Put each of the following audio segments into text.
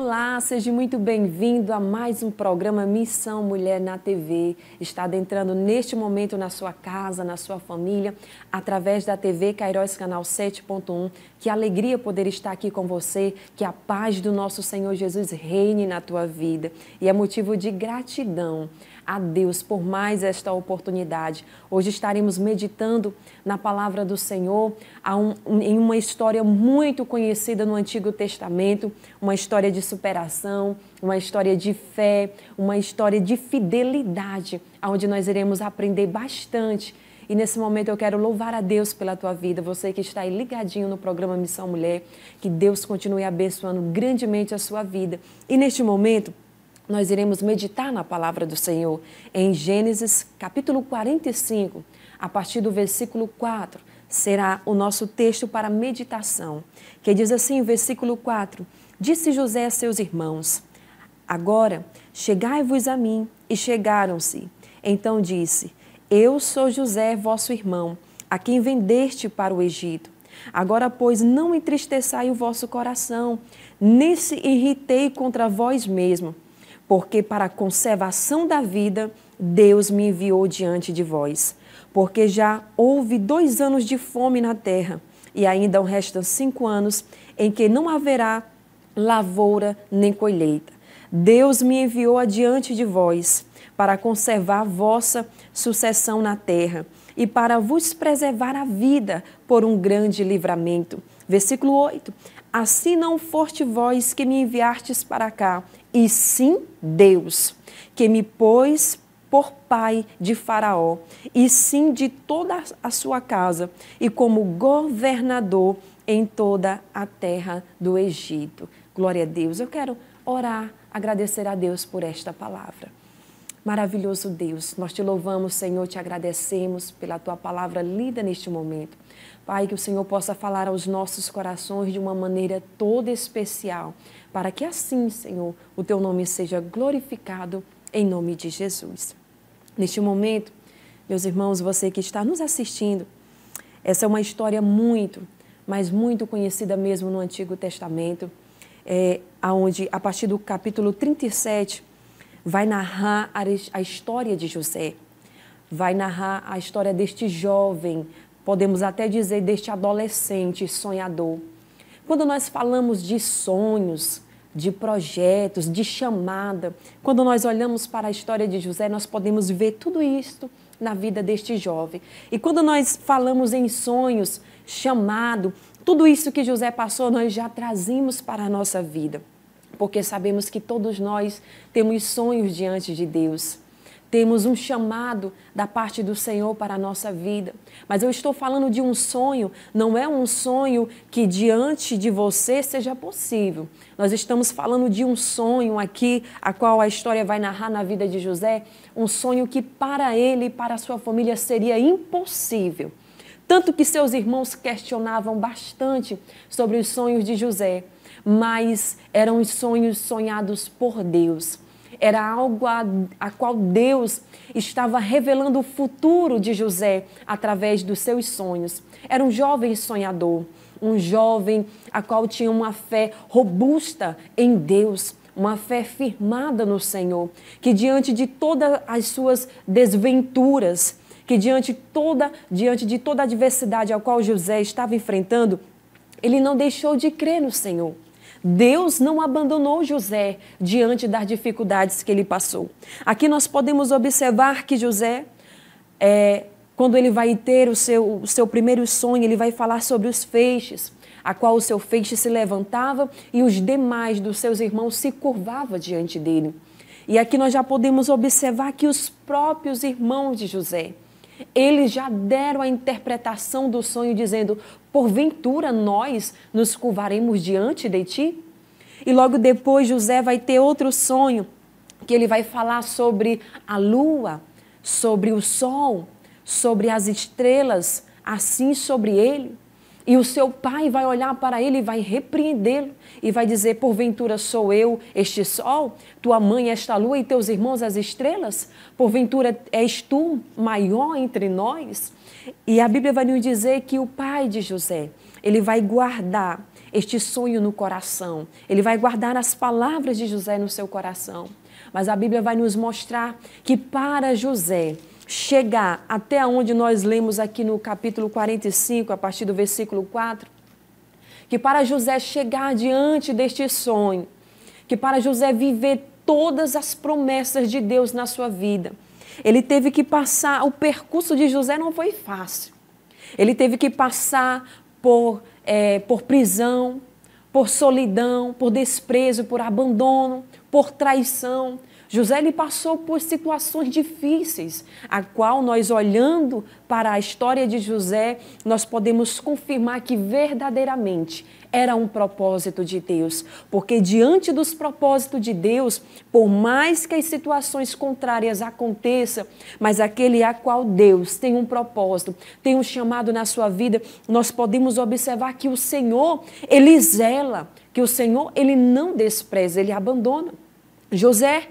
Olá, seja muito bem-vindo a mais um programa Missão Mulher na TV. Está adentrando neste momento na sua casa, na sua família, através da TV Kairos Canal 7.1. Que alegria poder estar aqui com você, que a paz do nosso Senhor Jesus reine na tua vida. E é motivo de gratidão a Deus por mais esta oportunidade. Hoje estaremos meditando na palavra do Senhor em uma história muito conhecida no Antigo Testamento, uma história de superação, uma história de fé, uma história de fidelidade, onde nós iremos aprender bastante. E nesse momento eu quero louvar a Deus pela tua vida, você que está aí ligadinho no programa Missão Mulher, que Deus continue abençoando grandemente a sua vida. E neste momento, nós iremos meditar na palavra do Senhor em Gênesis capítulo 45, a partir do versículo 4, será o nosso texto para meditação, que diz assim, versículo 4, disse José a seus irmãos, agora chegai-vos a mim, e chegaram-se. Então disse, eu sou José, vosso irmão, a quem vendeste para o Egito. Agora, pois, não entristeçai o vosso coração, nem se irritei contra vós mesmo, porque para a conservação da vida, Deus me enviou diante de vós. Porque já houve 2 anos de fome na terra, e ainda restam 5 anos em que não haverá lavoura nem colheita. Deus me enviou adiante de vós, para conservar vossa sucessão na terra, e para vos preservar a vida por um grande livramento. Versículo 8. Assim não foste vós que me enviastes para cá, e sim Deus, que me pôs por pai de Faraó, e sim de toda a sua casa, e como governador em toda a terra do Egito. Glória a Deus. Eu quero orar, agradecer a Deus por esta palavra. Maravilhoso Deus, nós te louvamos, Senhor, te agradecemos pela tua palavra lida neste momento. Pai, que o Senhor possa falar aos nossos corações de uma maneira toda especial, para que assim, Senhor, o teu nome seja glorificado em nome de Jesus. Neste momento, meus irmãos, você que está nos assistindo, essa é uma história muito, mas muito conhecida mesmo no Antigo Testamento, onde a partir do capítulo 37, vai narrar a história de José, vai narrar a história deste jovem, podemos até dizer deste adolescente sonhador. Quando nós falamos de sonhos, de projetos, de chamada, quando nós olhamos para a história de José, nós podemos ver tudo isto na vida deste jovem. E quando nós falamos em sonhos, chamado, tudo isso que José passou, nós já trazemos para a nossa vida. Porque sabemos que todos nós temos sonhos diante de Deus. Temos um chamado da parte do Senhor para a nossa vida. Mas eu estou falando de um sonho, não é um sonho que diante de você seja possível. Nós estamos falando de um sonho aqui, a qual a história vai narrar na vida de José, um sonho que para ele e para a sua família seria impossível. Tanto que seus irmãos questionavam bastante sobre os sonhos de José, mas eram os sonhos sonhados por Deus. Era algo a qual Deus estava revelando o futuro de José através dos seus sonhos. Era um jovem sonhador, um jovem a qual tinha uma fé robusta em Deus, uma fé firmada no Senhor, que diante de todas as suas desventuras, que diante de toda a adversidade a qual José estava enfrentando, ele não deixou de crer no Senhor. Deus não abandonou José diante das dificuldades que ele passou. Aqui nós podemos observar que José, quando ele vai ter o seu primeiro sonho, ele vai falar sobre os feixes, a qual o seu feixe se levantava e os demais dos seus irmãos se curvavam diante dele. E aqui nós já podemos observar que os próprios irmãos de José, eles já deram a interpretação do sonho dizendo, porventura nós nos curvaremos diante de ti? E logo depois José vai ter outro sonho, que ele vai falar sobre a lua, sobre o sol, sobre as estrelas, assim sobre ele. E o seu pai vai olhar para ele e vai repreendê-lo e vai dizer, porventura sou eu este sol, tua mãe esta lua e teus irmãos as estrelas? Porventura és tu maior entre nós? E a Bíblia vai nos dizer que o pai de José, ele vai guardar este sonho no coração. Ele vai guardar as palavras de José no seu coração. Mas a Bíblia vai nos mostrar que para José chegar até onde nós lemos aqui no capítulo 45, a partir do versículo 4, que para José chegar diante deste sonho, que para José viver todas as promessas de Deus na sua vida, ele teve que passar, o percurso de José não foi fácil. Ele teve que passar por prisão, por solidão, por desprezo, por abandono, por traição. José ele passou por situações difíceis, a qual nós, olhando para a história de José, nós podemos confirmar que verdadeiramente era um propósito de Deus. Porque diante dos propósitos de Deus, por mais que as situações contrárias aconteçam, mas aquele a qual Deus tem um propósito, tem um chamado na sua vida, nós podemos observar que o Senhor, ele zela, que o Senhor, ele não despreza, ele abandona. José,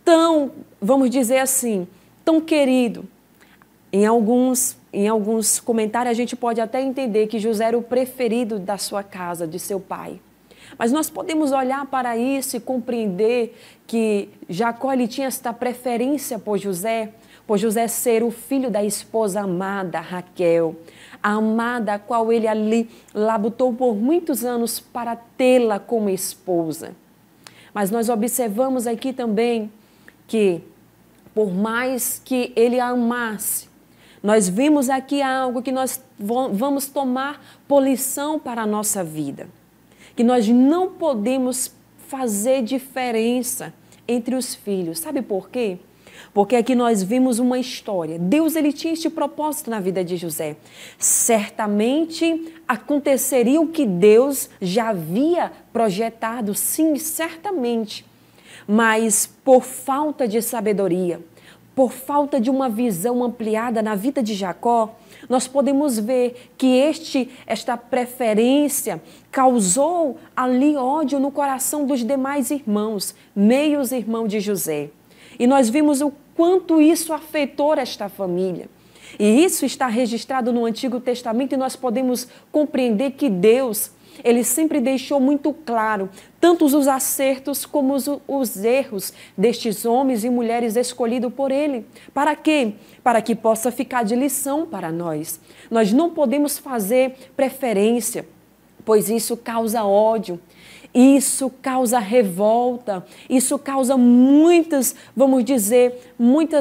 tão, vamos dizer assim, tão querido. Em alguns comentários a gente pode até entender que José era o preferido da sua casa, de seu pai. Mas nós podemos olhar para isso e compreender que Jacó ele tinha esta preferência por José ser o filho da esposa amada, Raquel, a amada a qual ele ali labutou por muitos anos para tê-la como esposa. Mas nós observamos aqui também que, por mais que ele a amasse, nós vimos aqui algo que nós vamos tomar por lição para a nossa vida. Que nós não podemos fazer diferença entre os filhos. Sabe por quê? Porque aqui nós vimos uma história. Deus ele tinha este propósito na vida de José. Certamente aconteceria o que Deus já havia projetado, sim, certamente. Mas por falta de sabedoria, por falta de uma visão ampliada na vida de Jacó, nós podemos ver que esta preferência causou ali ódio no coração dos demais irmãos, meios irmãos de José. E nós vimos o quanto isso afetou esta família. E isso está registrado no Antigo Testamento e nós podemos compreender que Deus, ele sempre deixou muito claro tanto os acertos como os erros destes homens e mulheres escolhidos por ele. Para quê? Para que possa ficar de lição para nós. Nós não podemos fazer preferência, pois isso causa ódio. Isso causa revolta, isso causa muitas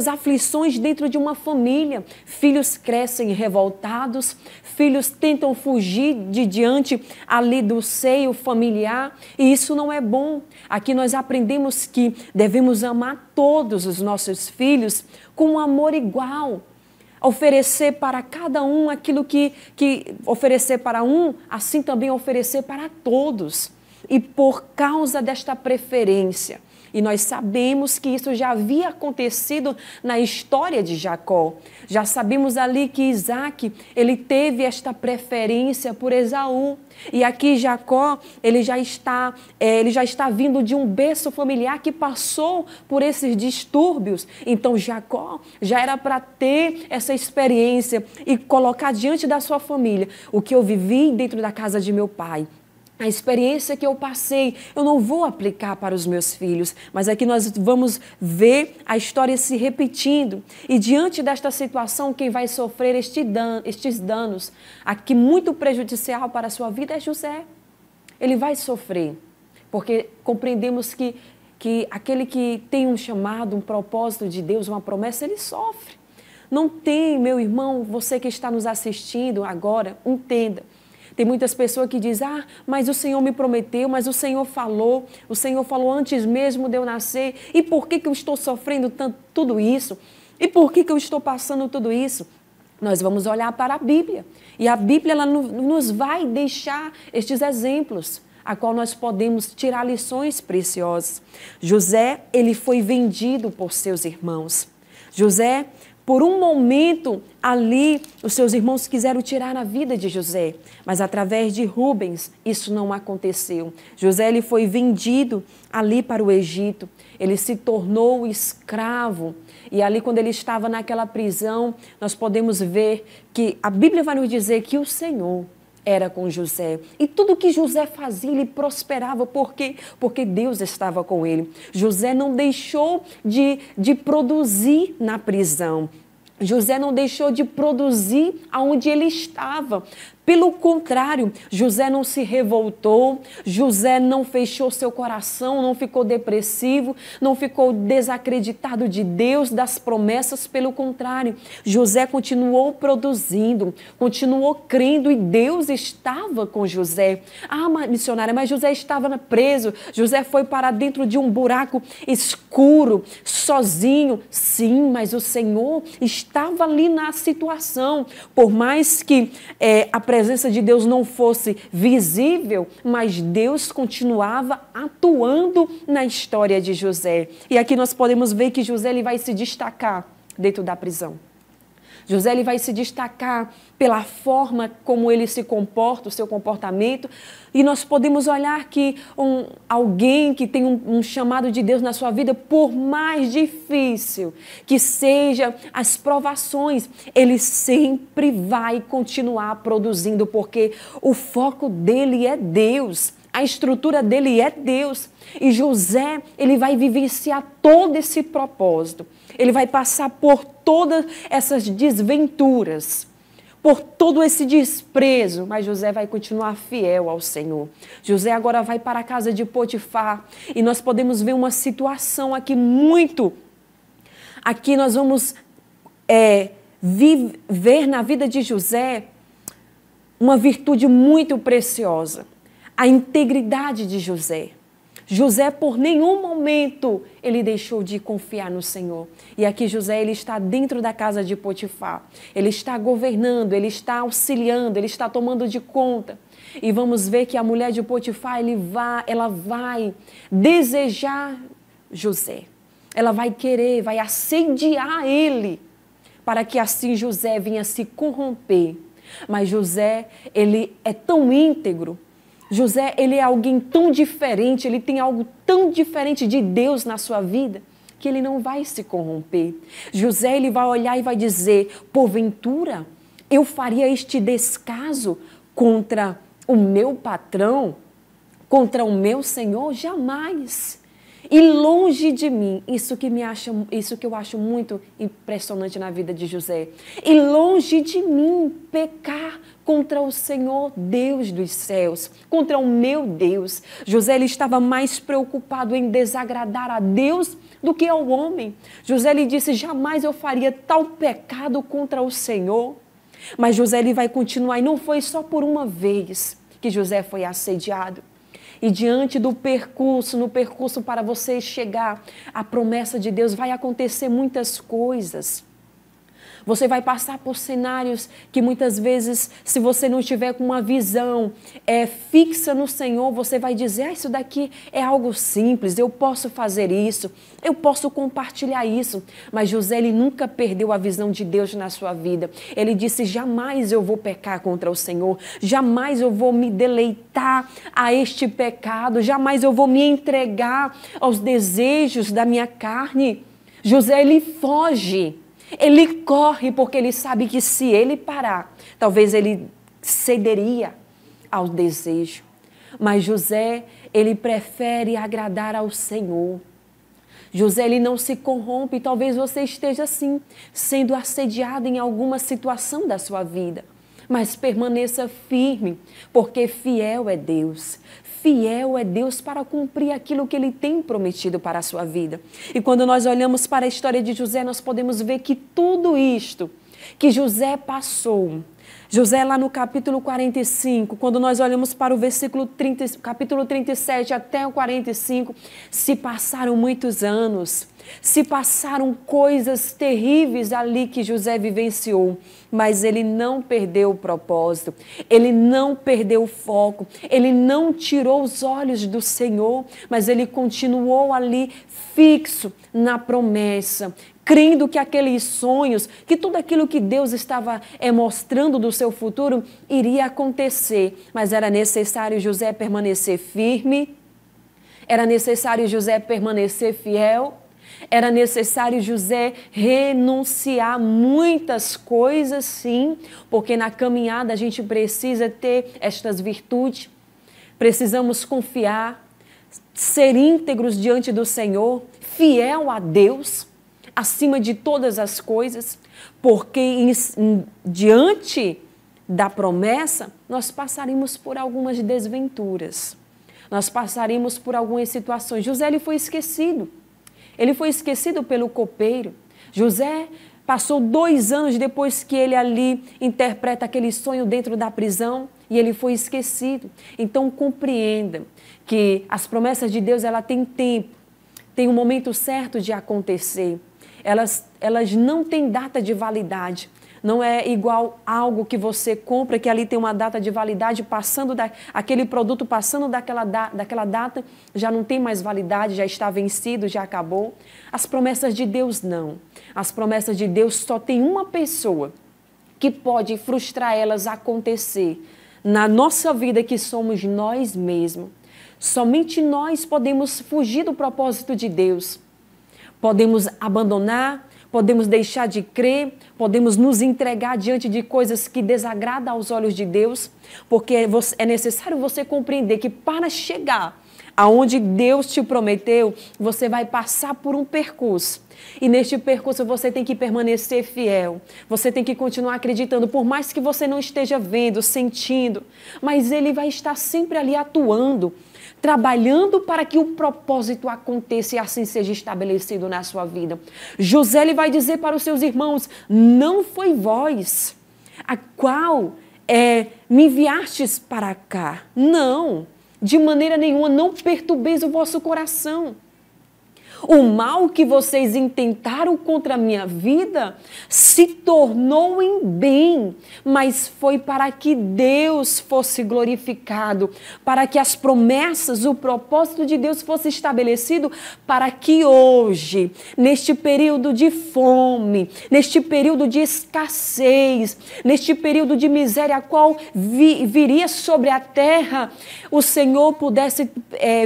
aflições dentro de uma família. Filhos crescem revoltados, filhos tentam fugir de diante ali do seio familiar e isso não é bom. Aqui nós aprendemos que devemos amar todos os nossos filhos com um amor igual. Oferecer para cada um aquilo que oferecer para um, assim também oferecer para todos. E por causa desta preferência, e nós sabemos que isso já havia acontecido na história de Jacó. Já sabemos ali que Isaac, ele teve esta preferência por Esaú. E aqui Jacó, ele já está vindo de um berço familiar que passou por esses distúrbios. Então Jacó já era para ter essa experiência e colocar diante da sua família o que eu vivi dentro da casa de meu pai. A experiência que eu passei, eu não vou aplicar para os meus filhos, mas aqui nós vamos ver a história se repetindo. E diante desta situação, quem vai sofrer estes danos, aqui muito prejudicial para a sua vida, é José. Ele vai sofrer, porque compreendemos que aquele que tem um chamado, um propósito de Deus, uma promessa, ele sofre. Não tem, meu irmão, você que está nos assistindo agora, entenda. Tem muitas pessoas que dizem, mas o Senhor me prometeu, mas o Senhor falou antes mesmo de eu nascer. E por que eu estou sofrendo tudo isso? E por que eu estou passando tudo isso? Nós vamos olhar para a Bíblia. E a Bíblia ela nos vai deixar estes exemplos, a qual nós podemos tirar lições preciosas. José, ele foi vendido por seus irmãos. José, Por um momento ali, os seus irmãos quiseram tirar a vida de José, mas através de Rubens isso não aconteceu. José ele foi vendido ali para o Egito, ele se tornou escravo. E ali, quando ele estava naquela prisão, nós podemos ver que a Bíblia vai nos dizer que o Senhor era com José. E tudo que José fazia, ele prosperava. Por quê? Porque Deus estava com ele. José não deixou de produzir na prisão. José não deixou de produzir aonde ele estava. Pelo contrário, José não se revoltou, José não fechou seu coração, não ficou depressivo, não ficou desacreditado de Deus, das promessas. Pelo contrário, José continuou produzindo, continuou crendo e Deus estava com José. Ah, missionária, mas José estava preso, José foi para dentro de um buraco escuro, sozinho. Sim, mas o Senhor estava ali na situação. Por mais que a presença de Deus não fosse visível, mas Deus continuava atuando na história de José. E aqui nós podemos ver que José ele vai se destacar dentro da prisão. José ele vai se destacar pela forma como ele se comporta, o seu comportamento. E nós podemos olhar que alguém que tem um chamado de Deus na sua vida, por mais difícil que seja as provações, ele sempre vai continuar produzindo, porque o foco dele é Deus. A estrutura dele é Deus. E José, ele vai vivenciar todo esse propósito. Ele vai passar por todas essas desventuras, por todo esse desprezo, mas José vai continuar fiel ao Senhor. José agora vai para a casa de Potifar e nós podemos ver uma situação aqui Aqui nós vamos ver na vida de José uma virtude muito preciosa. A integridade de José. José, por nenhum momento, ele deixou de confiar no Senhor. E aqui José, ele está dentro da casa de Potifar. Ele está governando, ele está auxiliando, ele está tomando de conta. E vamos ver que a mulher de Potifar, ela vai desejar José. Ela vai querer, vai assediar ele, para que assim José venha se corromper. Mas José, ele é tão íntegro. José, ele é alguém tão diferente, ele tem algo tão diferente de Deus na sua vida, que ele não vai se corromper. José, ele vai olhar e vai dizer, porventura, eu faria este descaso contra o meu patrão, contra o meu Senhor? Jamais. E longe de mim, isso que eu acho muito impressionante na vida de José, e longe de mim pecar contra o Senhor Deus dos céus, contra o meu Deus. José ele estava mais preocupado em desagradar a Deus do que ao homem. José lhe disse, jamais eu faria tal pecado contra o Senhor. Mas José ele vai continuar, e não foi só por uma vez que José foi assediado. E diante do percurso, no percurso para você chegar à promessa de Deus, vai acontecer muitas coisas. Você vai passar por cenários que muitas vezes, se você não tiver com uma visão fixa no Senhor, você vai dizer, isso daqui é algo simples, eu posso fazer isso, eu posso compartilhar isso. Mas José, ele nunca perdeu a visão de Deus na sua vida. Ele disse, jamais eu vou pecar contra o Senhor, jamais eu vou me deleitar a este pecado, jamais eu vou me entregar aos desejos da minha carne. José, ele foge. Ele corre porque ele sabe que se ele parar, talvez ele cederia ao desejo. Mas José, ele prefere agradar ao Senhor. José, ele não se corrompe. Talvez você esteja assim, sendo assediado em alguma situação da sua vida. Mas permaneça firme, porque fiel é Deus. Fiel é Deus para cumprir aquilo que Ele tem prometido para a sua vida. E quando nós olhamos para a história de José, nós podemos ver que tudo isto que José passou, José, lá no capítulo 45, quando nós olhamos para o capítulo 37 até o 45, se passaram muitos anos, se passaram coisas terríveis ali que José vivenciou, mas ele não perdeu o propósito, ele não perdeu o foco, ele não tirou os olhos do Senhor, mas ele continuou ali fixo na promessa, crendo que aqueles sonhos, que tudo aquilo que Deus estava mostrando do seu futuro iria acontecer. Mas era necessário José permanecer firme, era necessário José permanecer fiel, era necessário José renunciar muitas coisas, sim, porque na caminhada a gente precisa ter estas virtudes, precisamos confiar, ser íntegros diante do Senhor, fiel a Deus, acima de todas as coisas, porque diante da promessa, nós passaremos por algumas desventuras, nós passaremos por algumas situações. José, ele foi esquecido pelo copeiro. José passou 2 anos depois que ele ali interpreta aquele sonho dentro da prisão e ele foi esquecido. Então compreenda que as promessas de Deus, ela tem tempo, tem um momento certo de acontecer. Elas não têm data de validade. Não é igual algo que você compra, que ali tem uma data de validade, aquele produto passando daquela data, já não tem mais validade, já está vencido, já acabou. As promessas de Deus não. As promessas de Deus só tem uma pessoa que pode frustrar elas acontecer na nossa vida, que somos nós mesmos. Somente nós podemos fugir do propósito de Deus. Podemos abandonar, podemos deixar de crer, podemos nos entregar diante de coisas que desagradam aos olhos de Deus, porque é necessário você compreender que para chegar aonde Deus te prometeu, você vai passar por um percurso. E neste percurso você tem que permanecer fiel, você tem que continuar acreditando, por mais que você não esteja vendo, sentindo, mas Ele vai estar sempre ali atuando, trabalhando para que o propósito aconteça e assim seja estabelecido na sua vida. José, ele vai dizer para os seus irmãos: não foi vós a qual me enviastes para cá. Não, de maneira nenhuma, não perturbeis o vosso coração. O mal que vocês intentaram contra a minha vida se tornou em bem, mas foi para que Deus fosse glorificado, para que as promessas, o propósito de Deus fosse estabelecido, para que hoje, neste período de fome, neste período de escassez, neste período de miséria a qual viria sobre a terra, o Senhor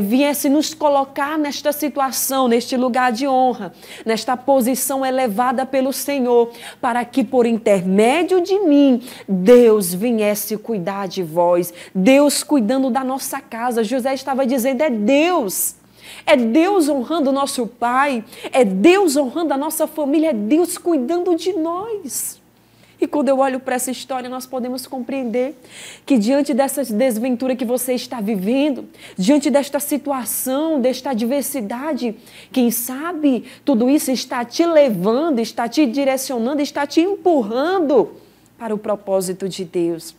viesse nos colocar nesta situação, neste lugar de honra, nesta posição elevada pelo Senhor, para que por intermédio de mim, Deus viesse cuidar de vós, Deus cuidando da nossa casa. José estava dizendo, é Deus honrando o nosso pai, é Deus honrando a nossa família, é Deus cuidando de nós. E quando eu olho para essa história, nós podemos compreender que diante dessa desventura que você está vivendo, diante desta situação, desta adversidade, quem sabe tudo isso está te levando, está te direcionando, está te empurrando para o propósito de Deus.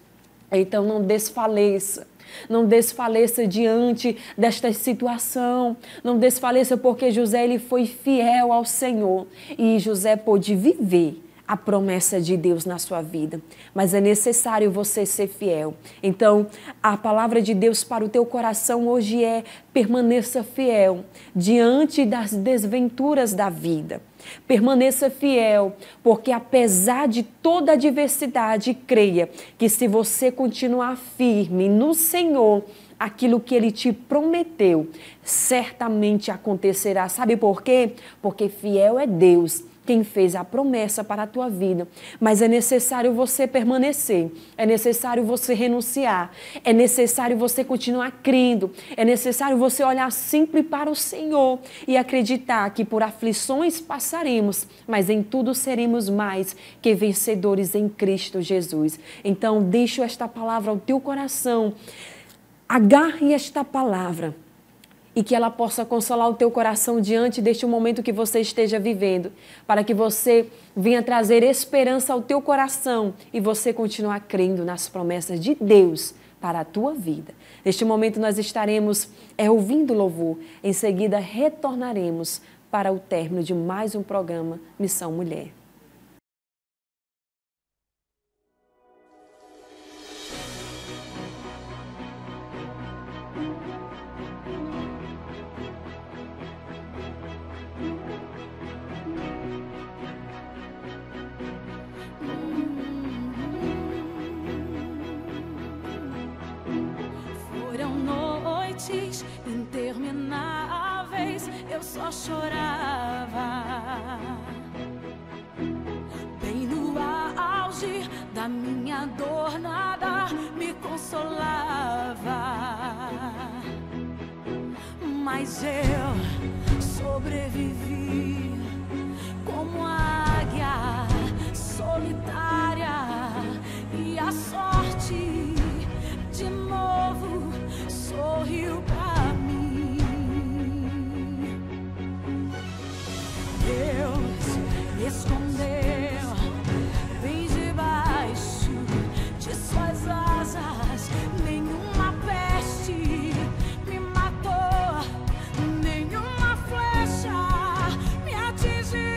Então não desfaleça. Não desfaleça diante desta situação, não desfaleça, porque José, ele foi fiel ao Senhor e José pôde viver a promessa de Deus na sua vida, mas é necessário você ser fiel. Então, a palavra de Deus para o teu coração hoje é: permaneça fiel diante das desventuras da vida. Permaneça fiel, porque apesar de toda a adversidade, creia que se você continuar firme no Senhor, aquilo que Ele te prometeu certamente acontecerá. Sabe por quê? Porque fiel é Deus quem fez a promessa para a tua vida, mas é necessário você permanecer, é necessário você renunciar, é necessário você continuar crendo, é necessário você olhar sempre para o Senhor e acreditar que por aflições passaremos, mas em tudo seremos mais que vencedores em Cristo Jesus. Então, deixo esta palavra ao teu coração, agarre esta palavra, e que ela possa consolar o teu coração diante deste momento que você esteja vivendo, para que você venha trazer esperança ao teu coração e você continuar crendo nas promessas de Deus para a tua vida. Neste momento nós estaremos ouvindo louvor, em seguida retornaremos para o término de mais um programa Missão Mulher. Intermináveis, eu só chorava. Bem no auge da minha dor, nada me consolava. Mas eu sobrevivi como águia solitária, e a sorte de novo sorriu pra mim. Deus me escondeu bem debaixo de suas asas. Nenhuma peste me matou, nenhuma flecha me atingiu.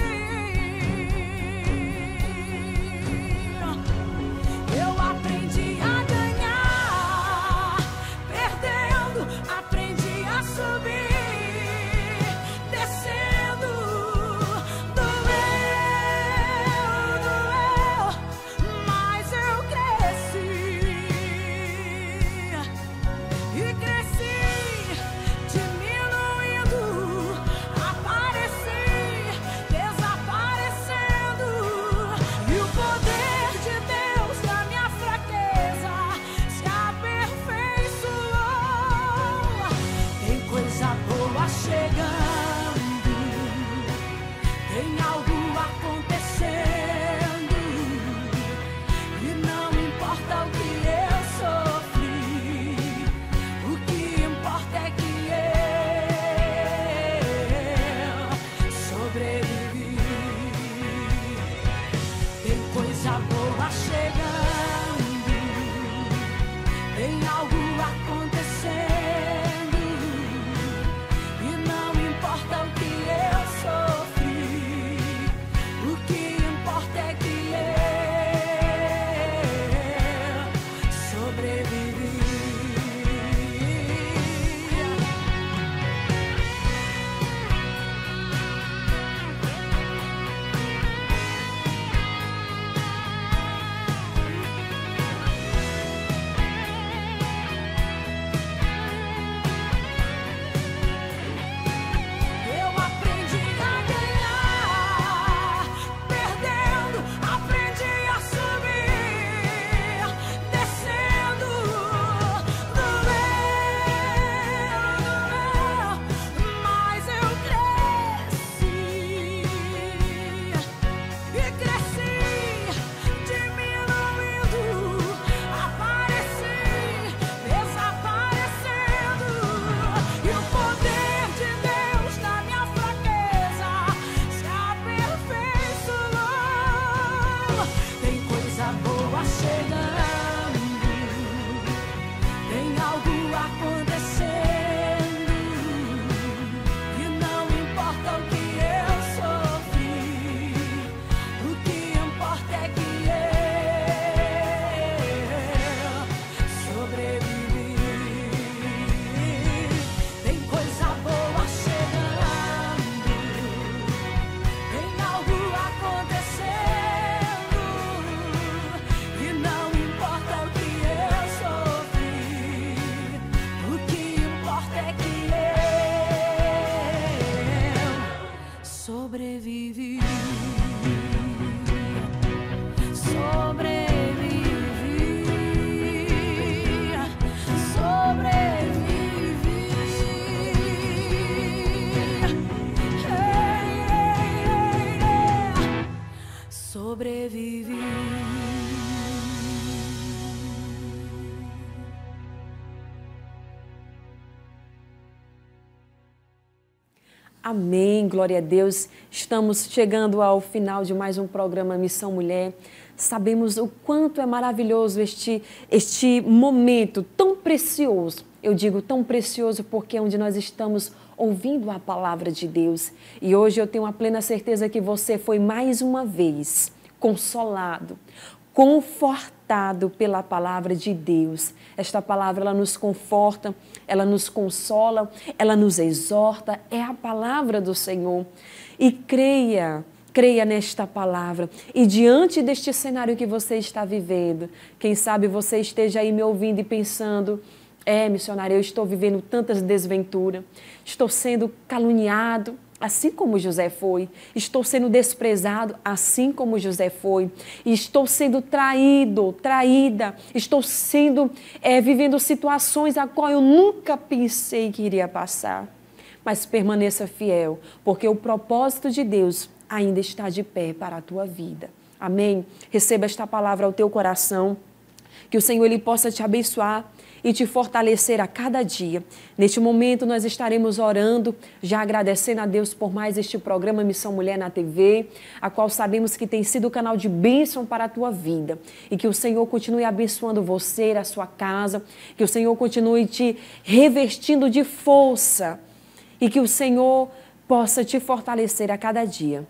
Eu aprendi a ganhar, perdendo, aprendi a subir, descendo, doeu, mas eu cresci, e cresci, diminuindo, apareci, desaparecendo, e o poder de Deus na minha fraqueza se aperfeiçoou. Tem coisa boa chegando, tem algo acontecendo, e não importa o que eu sofri, o que importa é que eu sobrevivi. Tem coisa boa chegando, tem algo acontecendo, e não importa o que eu sofri, o que importa é que eu sobrevivi. Eu aprendi a ganhar, perdendo, aprendi a subir, descendo, Amém, glória a Deus. Estamos chegando ao final de mais um programa Missão Mulher. Sabemos o quanto é maravilhoso este momento tão precioso. Eu digo tão precioso porque é onde nós estamos ouvindo a palavra de Deus. E hoje eu tenho a plena certeza que você foi mais uma vez consolado, confortado pela palavra de Deus. Esta palavra, ela nos conforta, ela nos consola, ela nos exorta, é a palavra do Senhor. E creia nesta palavra. E diante deste cenário que você está vivendo, quem sabe você esteja aí me ouvindo e pensando, missionária, eu estou vivendo tantas desventuras, estou sendo caluniado, assim como José foi, estou sendo desprezado, assim como José foi, estou sendo traída, estou vivendo situações a qual eu nunca pensei que iria passar. Mas permaneça fiel, porque o propósito de Deus ainda está de pé para a tua vida. Amém? Receba esta palavra ao teu coração, que o Senhor ele possa te abençoar e te fortalecer a cada dia. Neste momento nós estaremos orando, já agradecendo a Deus por mais este programa Missão Mulher na TV, a qual sabemos que tem sido canal de bênção para a tua vida. E que o Senhor continue abençoando você, a sua casa, que o Senhor continue te revestindo de força e que o Senhor possa te fortalecer a cada dia.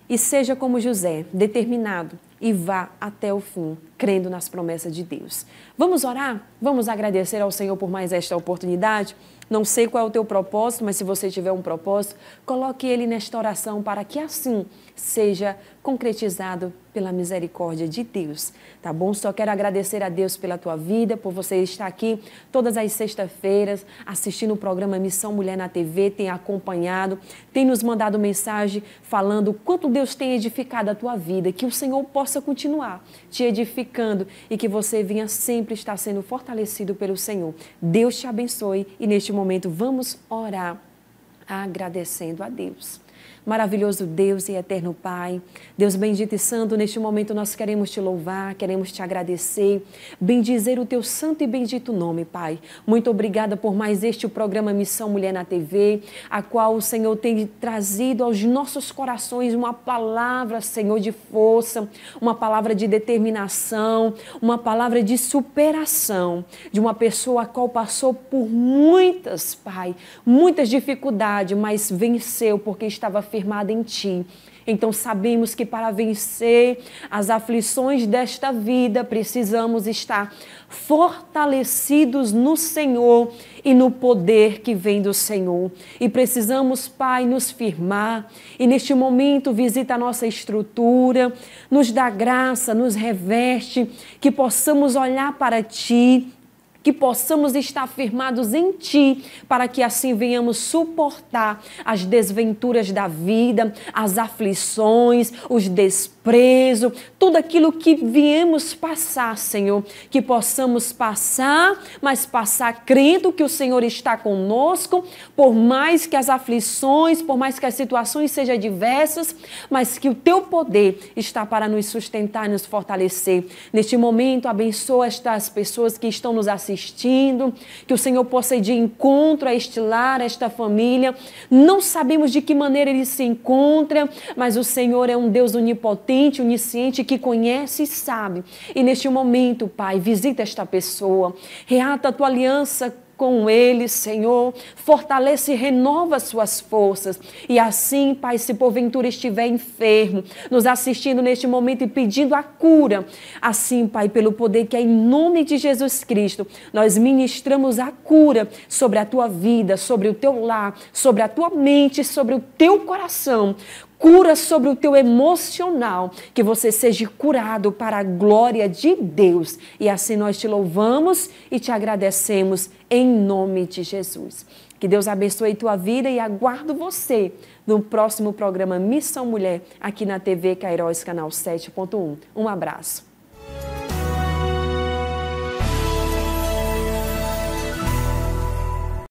E seja como José, determinado, e vá até o fim, crendo nas promessas de Deus. Vamos orar? Vamos agradecer ao Senhor por mais esta oportunidade? Não sei qual é o teu propósito, mas se você tiver um propósito, coloque ele nesta oração para que assim seja concretizado pela misericórdia de Deus, tá bom? Só quero agradecer a Deus pela tua vida, por você estar aqui todas as sextas-feiras assistindo o programa Missão Mulher na TV, tem acompanhado, tem nos mandado mensagem falando o quanto Deus tem edificado a tua vida, que o Senhor possa continuar te edificando e que você venha sempre estar sendo fortalecido pelo Senhor. Deus te abençoe e neste momento vamos orar agradecendo a Deus. Maravilhoso Deus e eterno Pai, Deus bendito e santo, neste momento nós queremos te louvar, queremos te agradecer, bendizer o teu santo e bendito nome, Pai. Muito obrigada por mais este programa Missão Mulher na TV, a qual o Senhor tem trazido aos nossos corações uma palavra, Senhor, de força, uma palavra de determinação, uma palavra de superação, de uma pessoa a qual passou por muitas, Pai, muitas dificuldades, mas venceu porque estava firmada em Ti. Então sabemos que para vencer as aflições desta vida precisamos estar fortalecidos no Senhor e no poder que vem do Senhor. E precisamos, Pai, nos firmar e neste momento visita a nossa estrutura, nos dá graça, nos reveste, que possamos olhar para Ti, que possamos estar firmados em Ti, para que assim venhamos suportar as desventuras da vida, as aflições, os desprezos, tudo aquilo que viemos passar, Senhor, que possamos passar, mas passar crendo que o Senhor está conosco, por mais que as aflições, por mais que as situações sejam diversas, mas que o Teu poder está para nos sustentar e nos fortalecer. Neste momento, abençoa estas pessoas que estão nos assistindo, que o Senhor possa ir de encontro a este lar, a esta família. Não sabemos de que maneira ele se encontra, mas o Senhor é um Deus onipotente, onisciente, que conhece e sabe. E neste momento, Pai, visita esta pessoa, reata a Tua aliança com ele, Senhor, fortalece e renova suas forças. E assim, Pai, se porventura estiver enfermo, nos assistindo neste momento e pedindo a cura, assim, Pai, pelo poder que é em nome de Jesus Cristo, nós ministramos a cura sobre a tua vida, sobre o teu lar, sobre a tua mente, sobre o teu coração. Cura sobre o teu emocional, que você seja curado para a glória de Deus. E assim nós te louvamos e te agradecemos em nome de Jesus. Que Deus abençoe tua vida e aguardo você no próximo programa Missão Mulher aqui na TV Kairos, canal 7.1. Um abraço.